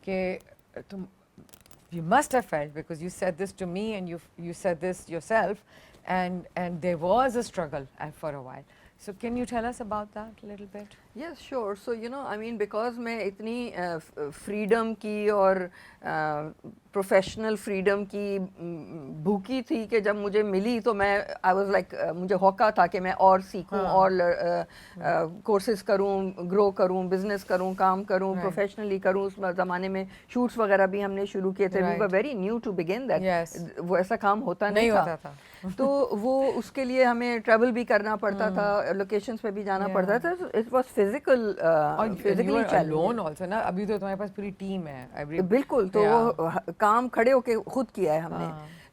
कि तुम you must have felt, because you said this to me and you said this yourself, and there was a struggle for a while. So can you tell us about that a little bit? Yes, sure. So you know, I mean, because मैं इतनी freedom की और professional freedom की भूखी थी कि जब मुझे मिली तो मैं आई वाज लाइक मुझे हौका था कि मैं और सीखूं और कोर्सेज करूं, ग्रो करूं, बिजनेस करूं, काम करूं, प्रोफेशनली करूं. उस ज़माने में शूट्स वगैरह भी हमने शुरू किए थे. We were very new to begin that. वो ऐसा काम होता नहीं था. तो वो उसके लिए हमें ट्रैवल भी करना पड़ता था, लोकेशंस पे भी जाना पड़ता था. It was physically challenging also ना. अभी तो तुम्हारे पास पूरी टीम है. बिल्कुल. तो वो काम खड़े होके खुद किया है हमने.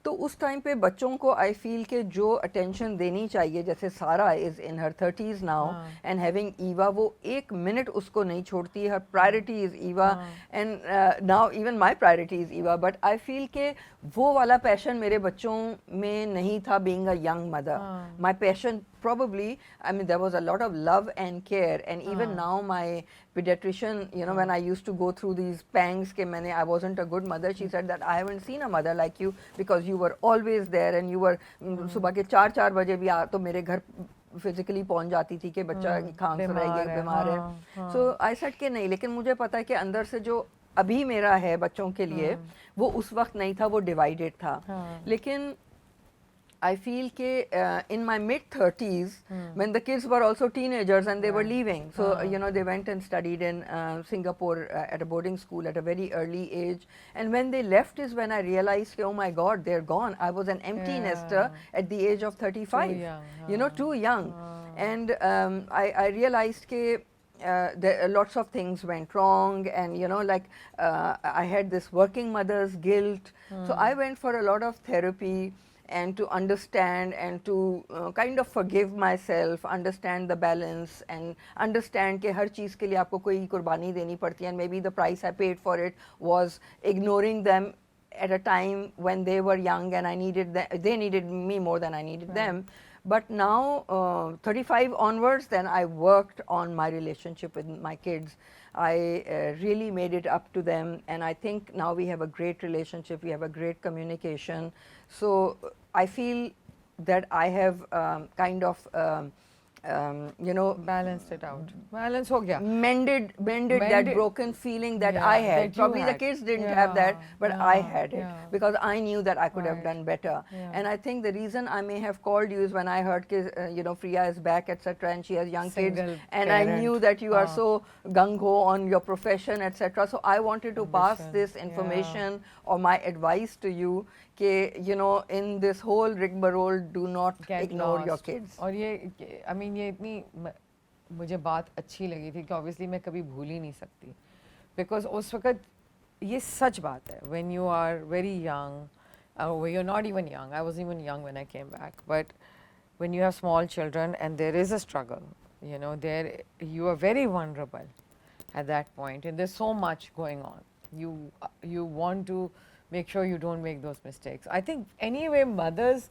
तो उस टाइम पे बच्चों को आई फील के जो अटेंशन देनी चाहिए, जैसे सारा is in her 30s now and having Eva, वो एक मिनट उसको नहीं छोड़ती. Her priority is Eva and now even my priority is Eva. But I feel के वो वाला पैशन मेरे बच्चों में नहीं था being a young mother. My passion probably, I mean, there was a lot of love and care, and even now my pediatrician, you know, when I used to go through these pangs ke I wasn't a good mother, she said that I haven't seen a mother like you because you were always there and you were सुबह के 4 बजे भी आ तो मेरे घर physically पहुंच जाती थी कि बच्चा खांस रहा है, बीमार है. सो आई सेड कि नहीं, लेकिन मुझे पता है कि अंदर से जो अभी मेरा है बच्चों के लिए वो उस वक्त नहीं था, वो डिवाइडेड था. लेकिन I feel in my mid-30s, when the kids were also teenagers and they were leaving, so you know, they went and studied in Singapore at a boarding school at a very early age, and when they left is when I realized, oh my God, they're gone. I was an empty nester at the age of 35, you know, too young. And I realized there, lots of things went wrong, and you know, like I had this working mother's guilt. So I went for a lot of therapy and to understand and to kind of forgive myself, understand the balance and understand कि हर चीज़ के लिए आपको कोई कुर्बानी देनी पड़ती है. And maybe the price I paid for it was ignoring them at a time when they were young and I needed them, they needed me more than I needed them. But now 35 onwards, then I worked on my relationship with my kids. I really made it up to them, and I think now we have a great relationship, we have a great communication. So I feel that I have kind of you know, balanced it out. Balance ho gaya. Mended that broken feeling that I had. Probably the kids didn't have that, but I had it because I knew that I could have done better. And I think the reason I may have called you is when I heard you know, Frieha is back, etc., and she has young kids, and I knew that you are so gung-ho on your profession, etc. So I wanted to pass this information or my advice to you. You know, in this whole rigmarole, do not ignore your kids. और ये, I mean, ये इतनी मुझे बात अच्छी लगी थी कि obviously मैं कभी भूल ही नहीं सकती, because उस वक्त ये सच बात है. When you are very young, or you're not even young, I wasn't even young when I came back, but when you have small children and there is a struggle, you know, there you are very vulnerable at that point, and there's so much going on. You want to make sure you don't make those mistakes. I think anyway, mothers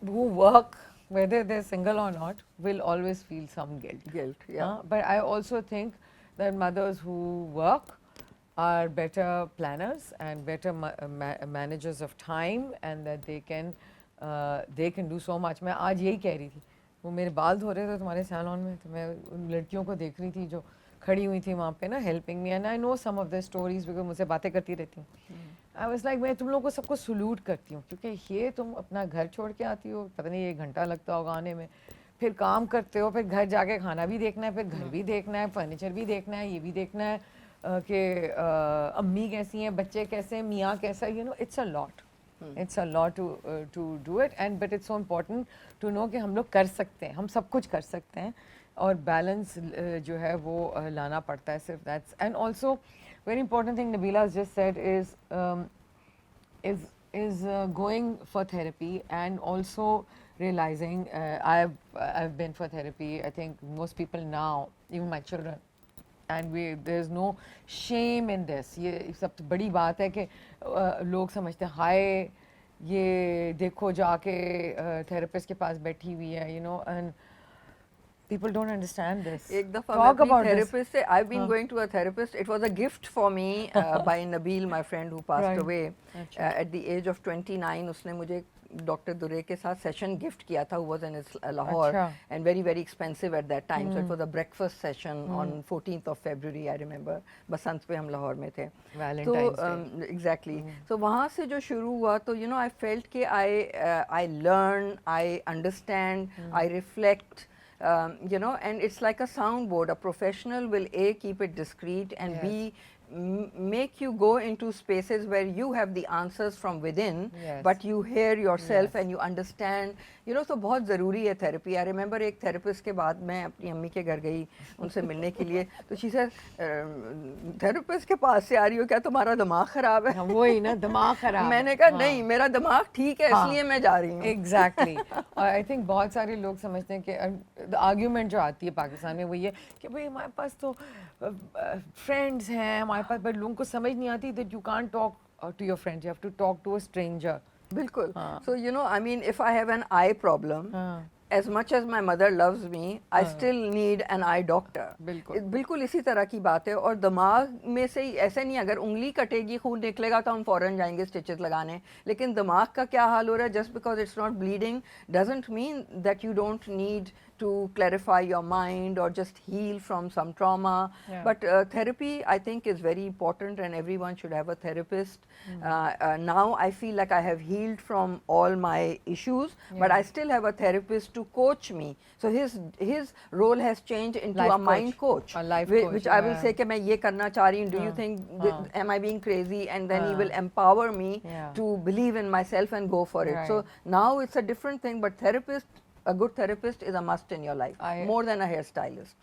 who work, whether they're single or not, will always feel some guilt. But I also think that mothers who work are better planners and better managers of time, and that they can do so much. मैं आज यही कह रही थी, वो मेरे बाल धो रहे थे तुम्हारे सैलून में, तो मैं उन लड़कियों को देख रही थी जो खड़ी हुई थी वहाँ पे ना, helping me, and I know some of the stories because मुझसे बातें करती रहती हूँ. आई वाज लाइक, मैं तुम लोगों को सबको सलूट करती हूँ, क्योंकि ये तुम अपना घर छोड़ के आती हो, पता नहीं 1 घंटा लगता होगा आने में, फिर काम करते हो, फिर घर जाके खाना भी देखना है, फिर घर भी देखना है, फर्नीचर भी देखना है, ये भी देखना है कि अम्मी कैसी हैं, बच्चे कैसे हैं, मियाँ कैसा, you know, it's a lot. It's a lot to do it, and but it's so important to know कि हम लोग कर सकते हैं, हम सब कुछ कर सकते हैं, और बैलेंस जो है वो लाना पड़ता है सिर्फ. That's, and also very important thing Nabila has just said is going for therapy, and also realizing I've been for therapy. I think most people now, even my children, and there's no shame in this. ये सब बड़ी बात है कि लोग समझते हैं हाय ये देखो जाके थेरेपिस्ट के पास बैठी हुई है, you know, and People don't understand this. एक दफ़ा मैं Talk अपनी about this. therapist से I've been going to a therapist. It was a gift for me by Nabil, my friend who passed Right. away अच्छा. at the age of 29. उसने मुझे doctor दुरे के साथ सेशन गिफ्ट किया था. Who was in Lahore अच्छा. and very very expensive at that time. So it was a breakfast session on 14th of February. I remember बसंत पे हम लाहौर में थे. Valentine's तो exactly. So वहाँ से जो शुरू हुआ तो you know I felt कि I learn, I understand, I reflect. You know, and it's like a soundboard. A professional will A, keep it discreet, and Yes. B, make you go into spaces where you have the answers from within, Yes. but you hear yourself Yes. and you understand. You know, so बहुत ज़रूरी है therapy. I remember एक therapist के बाद मैं अपनी अम्मी के घर गई उनसे मिलने के लिए तो she said therapist के पास से आ रही हो क्या तुम्हारा दिमाग ख़राब है? हाँ, वही ना दिमाग खराब. मैंने कहा हाँ. नहीं मेरा दिमाग ठीक है हाँ. इसलिए मैं जा रही हूँ. Exactly. और आई थिंक बहुत सारे लोग समझते हैं कि आर्ग्यूमेंट जो आती है पाकिस्तान में वो ये कि भाई हमारे पास तो फ्रेंड्स हैं हमारे पास बट लोगों को समझ नहीं आती that you can't talk to your friends you have to talk to a stranger. बिल्कुल. हाँ. So you know, I mean, if I have an eye problem, हाँ. as much as my mother loves me, I still need an eye doctor. बिल्कुल. बिल्कुल इसी तरह की बात है. और दिमाग में से ऐसे नहीं अगर उंगली कटेगी खून निकलेगा तो हम फौरन जाएंगे स्टिचेस लगाने. लेकिन दिमाग का क्या हाल हो रहा है just because it's not bleeding doesn't mean that you don't need to clarify your mind or just heal from some trauma. Yeah. But therapy I think is very important and everyone should have a therapist. Now I feel like I have healed from all my issues, but I still have a therapist to coach me. So his role has changed into Life a mind coach, a life coach, which I will say कि मैं ये करना चाह रही हूँ. Do you think am I being crazy? And then he will empower me to believe in myself and go for it. Right. So now it's a different thing, but a good therapist is a must in your life, more than a hairstylist.